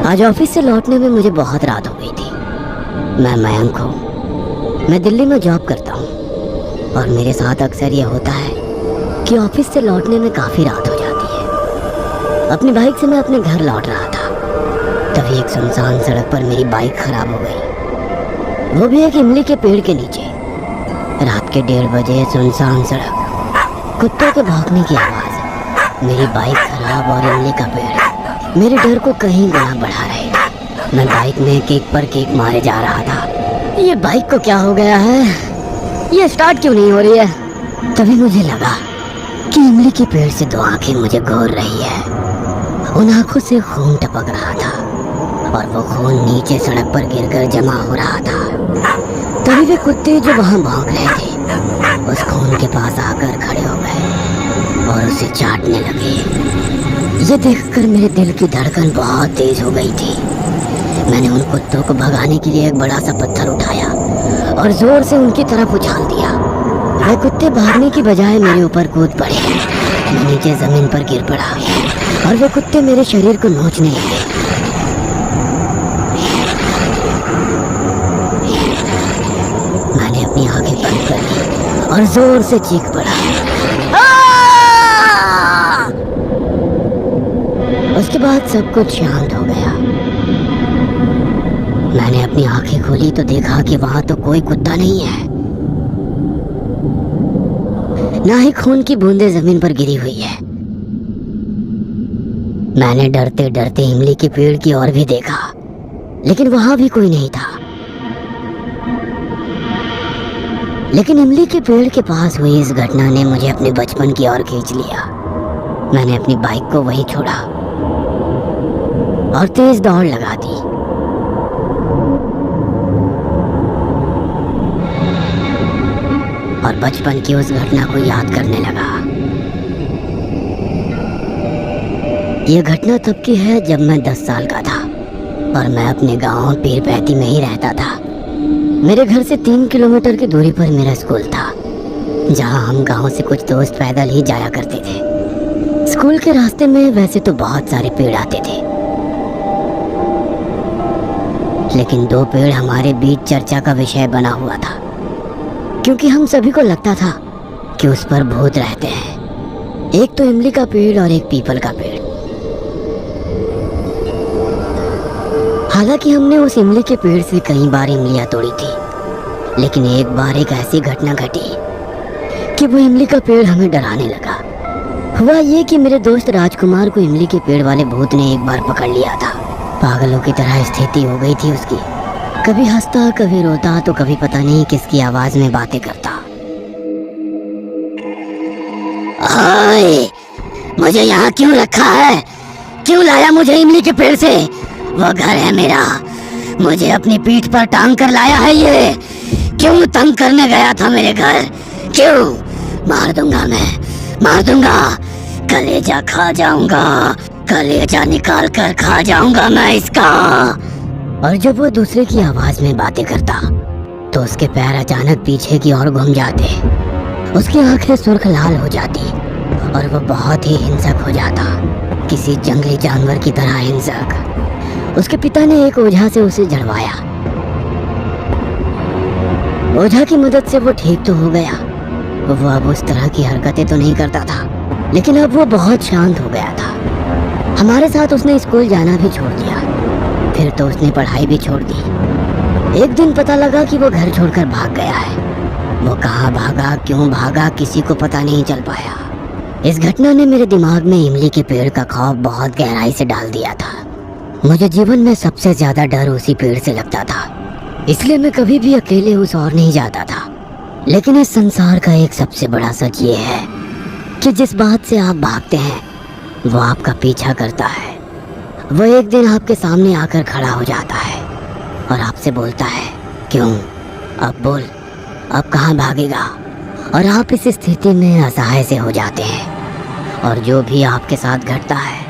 आज ऑफिस से लौटने में मुझे बहुत रात हो गई थी। मैं मयंक हूँ, मैं दिल्ली में जॉब करता हूँ और मेरे साथ अक्सर ये होता है कि ऑफिस से लौटने में काफ़ी रात हो जाती है। अपनी बाइक से मैं अपने घर लौट रहा था, तभी एक सुनसान सड़क पर मेरी बाइक खराब हो गई, वो भी एक इमली के पेड़ के नीचे। रात के 1:30 बजे सुनसान सड़क, कुत्तों के भौंकने की आवाज़, मेरी बाइक खराब और इमली का पेड़ मेरे डर को कहीं गुना बढ़ा रहे थे। मैं बाइक में किक पर किक मारे जा रहा था। ये बाइक को क्या हो गया है, ये स्टार्ट क्यों नहीं हो रही है? तभी मुझे लगा कि इमली के पेड़ से 2 आंखें मुझे घूर रही है। उन आंखों से खून टपक रहा था और वो खून नीचे सड़क पर गिरकर जमा हो रहा था। तभी वे कुत्ते जो वहां भौंक रहे थे उस खून के पास आकर खड़े हो गए और उसे चाटने लगे। ये देखकर मेरे दिल की धड़कन बहुत तेज हो गई थी। मैंने उन कुत्तों को भगाने के लिए एक बड़ा सा पत्थर उठाया और जोर से उनकी तरफ उछाल दिया। वे कुत्ते भागने की बजाय मेरे ऊपर कूद पड़े। मैं नीचे जमीन पर गिर पड़ा और वे कुत्ते मेरे शरीर को नोचने लगे। मैंने अपनी आंखें बंद कर ली और जोर से चीख पड़ा। उसके बाद सब कुछ शांत हो गया। मैंने अपनी आंखें खोली तो देखा कि वहां तो कोई कुत्ता नहीं है, ना ही खून की बूंदें जमीन पर गिरी हुई है। मैंने डरते डरते इमली के पेड़ की ओर भी देखा, लेकिन वहां भी कोई नहीं था। लेकिन इमली के पेड़ के पास हुई इस घटना ने मुझे अपने बचपन की ओर खींच लिया। मैंने अपनी बाइक को वहीं छोड़ा और तेज दौड़ लगा दी। और बचपन की उस घटना को याद करने लगा। यह घटना तब की है जब मैं 10 साल का था और मैं अपने गांव पीरपैती में ही रहता था। मेरे घर से 3 किलोमीटर की दूरी पर मेरा स्कूल था, जहां हम गांव से कुछ दोस्त पैदल ही जाया करते थे। स्कूल के रास्ते में वैसे तो बहुत सारे पेड़ आते थे, लेकिन 2 पेड़ हमारे बीच चर्चा का विषय बना हुआ था, क्योंकि हम सभी को लगता था कि उस पर भूत रहते हैं। एक तो इमली का पेड़ और एक पीपल का पेड़। हालांकि हमने उस इमली के पेड़ से कई बार इमलियां तोड़ी थी, लेकिन एक बार एक ऐसी घटना घटी कि वो इमली का पेड़ हमें डराने लगा। हुआ ये कि मेरे दोस्त राजकुमार को इमली के पेड़ वाले भूत ने एक बार पकड़ लिया था। पागलों की तरह स्थिति हो गई थी उसकी। कभी हंसता, कभी रोता, तो कभी पता नहीं किसकी आवाज में बातें करता। मुझे यहाँ क्यों रखा है? क्यों लाया मुझे इमली के पेड़ से? वो घर है मेरा, मुझे अपनी पीठ पर टांग कर लाया है ये। क्यों तंग करने गया था मेरे घर? क्यों? मार दूंगा, मैं मार दूंगा, कलेजा खा जाऊंगा, कलेजा निकाल कर खा जाऊंगा मैं इसका। और जब वो दूसरे की आवाज में बातें करता तो उसके पैर अचानक पीछे की ओर घूम जाते, उसकी आंखें सुर्ख लाल हो जाती और वो बहुत ही हिंसक हो जाता, किसी जंगली जानवर की तरह हिंसक। उसके पिता ने एक ओझा से उसे जड़वाया। ओझा की मदद से वो ठीक तो हो गया। वो अब उस तरह की हरकतें तो नहीं करता था, लेकिन अब वो बहुत शांत हो गया था। हमारे साथ उसने स्कूल जाना भी छोड़ दिया, फिर तो उसने पढ़ाई भी छोड़ दी। एक दिन पता लगा कि वो घर छोड़कर भाग गया है। वो कहाँ भागा, क्यों भागा, किसी को पता नहीं चल पाया। इस घटना ने मेरे दिमाग में इमली के पेड़ का खौफ बहुत गहराई से डाल दिया था। मुझे जीवन में सबसे ज्यादा डर उसी पेड़ से लगता था, इसलिए मैं कभी भी अकेले उस ओर नहीं जाता था। लेकिन इस संसार का एक सबसे बड़ा सच ये है कि जिस बात से आप भागते हैं वो आपका पीछा करता है। वो एक दिन आपके सामने आकर खड़ा हो जाता है और आपसे बोलता है, क्यों, अब बोल, अब कहाँ भागेगा? और आप इस स्थिति में असहाय से हो जाते हैं और जो भी आपके साथ घटता है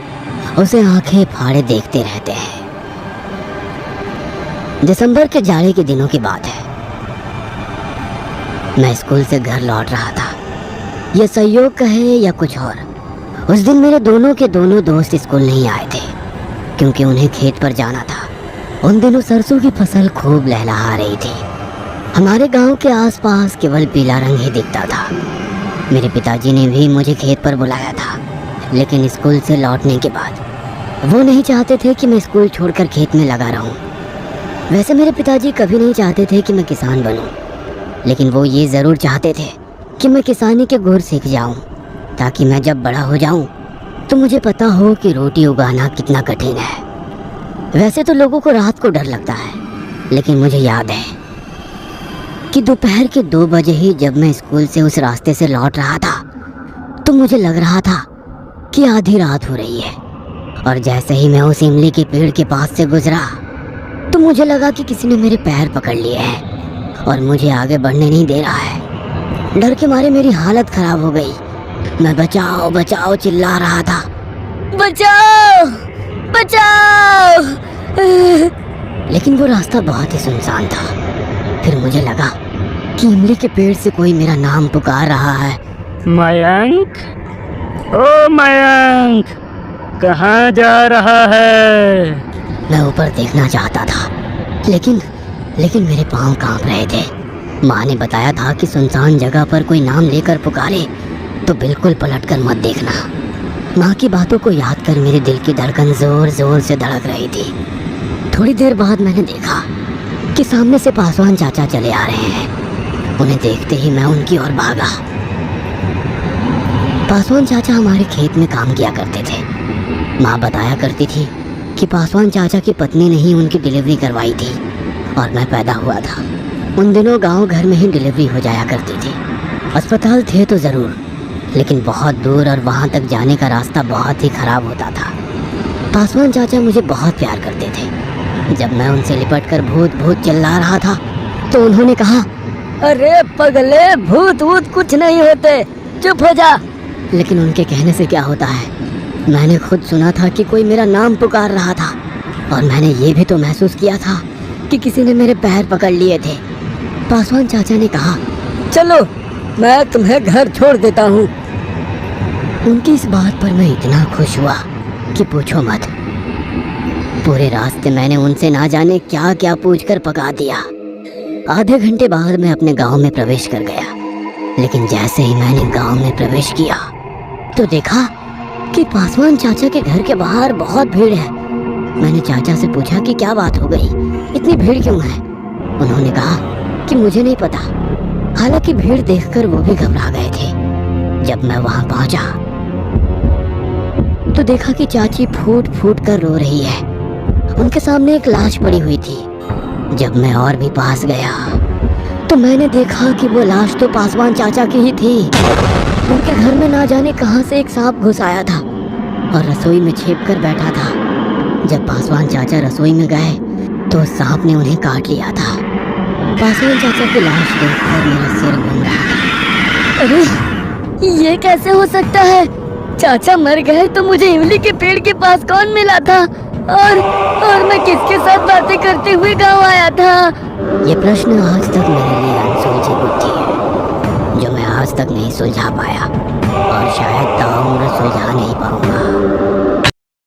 उसे आंखें फाड़े देखते रहते हैं। दिसंबर के जाड़े के दिनों की बात है। मैं स्कूल से घर लौट रहा था। यह संयोग कहे या कुछ और, उस दिन मेरे दोनों के दोनों दोस्त स्कूल नहीं आए थे। क्योंकि उन्हें खेत पर जाना था। उन दिनों सरसों की फसल खूब लहलहा रही थी। हमारे गांव के आसपास केवल पीला रंग ही दिखता था। मेरे पिताजी ने भी मुझे खेत पर बुलाया था, लेकिन स्कूल से लौटने के बाद वो नहीं चाहते थे कि मैं स्कूल छोड़कर खेत में लगा रहूं। वैसे मेरे पिताजी कभी नहीं चाहते थे कि मैं किसान बनूं, लेकिन वो ये ज़रूर चाहते थे कि मैं किसानी के गुर सीख जाऊं, ताकि मैं जब बड़ा हो जाऊं तो मुझे पता हो कि रोटी उगाना कितना कठिन है। वैसे तो लोगों को रात को डर लगता है, लेकिन मुझे याद है कि दोपहर के 2 बजे ही जब मैं स्कूल से उस रास्ते से लौट रहा था तो मुझे लग रहा था कि आधी रात हो रही है। और जैसे ही मैं उस इमली के पेड़ के पास से गुजरा तो मुझे लगा कि किसी ने मेरे पैर पकड़ लिए हैं और मुझे आगे बढ़ने नहीं दे रहा है। डर के मारे मेरी हालत खराब हो गई। मैं बचाओ बचाओ चिल्ला रहा था, बचाओ बचाओ। लेकिन वो रास्ता बहुत ही सुनसान था। फिर मुझे लगा कि इमली के पेड़ से कोई मेरा नाम पुकार रहा है, मयंक, ओ मयंक, कहाँ जा रहा है? मैं ऊपर देखना चाहता था, लेकिन मेरे पाँव कांप रहे थे। माँ ने बताया था कि सुनसान जगह पर कोई नाम लेकर पुकारे तो बिल्कुल पलटकर मत देखना। माँ की बातों को याद कर मेरे दिल की धड़कन जोर जोर से धड़क रही थी। थोड़ी देर बाद मैंने देखा कि सामने से पासवान चाचा चले आ रहे हैं। उन्हें देखते ही मैं उनकी ओर भागा। पासवान चाचा हमारे खेत में काम किया करते थे। माँ बताया करती थी कि पासवान चाचा की पत्नी ने ही उनकी डिलीवरी करवाई थी और मैं पैदा हुआ था। उन दिनों गांव घर में ही डिलीवरी हो जाया करती थी। अस्पताल थे तो ज़रूर, लेकिन बहुत दूर और वहाँ तक जाने का रास्ता बहुत ही ख़राब होता था। पासवान चाचा मुझे बहुत प्यार करते थे। जब मैं उनसे लिपट कर भूत भूत चिल्ला रहा था तो उन्होंने कहा, अरे पगले, भूत वूत कुछ नहीं होते, चुप हो जा। लेकिन उनके कहने से क्या होता है, मैंने खुद सुना था कि कोई मेरा नाम पुकार रहा था और मैंने ये भी तो महसूस किया था कि किसी ने मेरे पैर पकड़ लिए थे। पासवान चाचा ने कहा, चलो मैं तुम्हें घर छोड़ देता हूँ। उनकी इस बात पर मैं इतना खुश हुआ कि पूछो मत। पूरे रास्ते मैंने उनसे ना जाने क्या क्या पूछकर पका दिया। आधे घंटे बाद मैं अपने गांव में प्रवेश कर गया, लेकिन जैसे ही मैंने गांव में प्रवेश किया तो देखा कि पासवान चाचा के घर के बाहर बहुत भीड़ है। मैंने चाचा से पूछा कि क्या बात हो गई, इतनी भीड़ क्यों है। उन्होंने कहा कि मुझे नहीं पता। हालांकि भीड़ देखकर वो भी घबरा गए थे। जब मैं वहां पहुंचा तो देखा कि चाची फूट फूट कर रो रही है। उनके सामने एक लाश पड़ी हुई थी। जब मैं और भी पास गया तो मैंने देखा कि वो लाश तो पासवान चाचा की ही थी। उनके घर में ना जाने कहां से एक सांप घुस आया था और रसोई में छिप कर बैठा था। जब पासवान चाचा रसोई में गए तो उस सांप ने उन्हें काट लिया था। पासवान चाचा की लाश देखकर मेरा सिर घूम रहा था। अरे ये कैसे हो सकता है? चाचा मर गए तो मुझे इमली के पेड़ के पास कौन मिला था और मैं किसके साथ बातें करते हुए गांव आया था? ये प्रश्न आज तक मेरे लिए अनसुलझी बुद्धि है, जो मैं आज तक नहीं सुलझा पाया और शायद ताउम्र सुलझा नहीं पाऊंगा।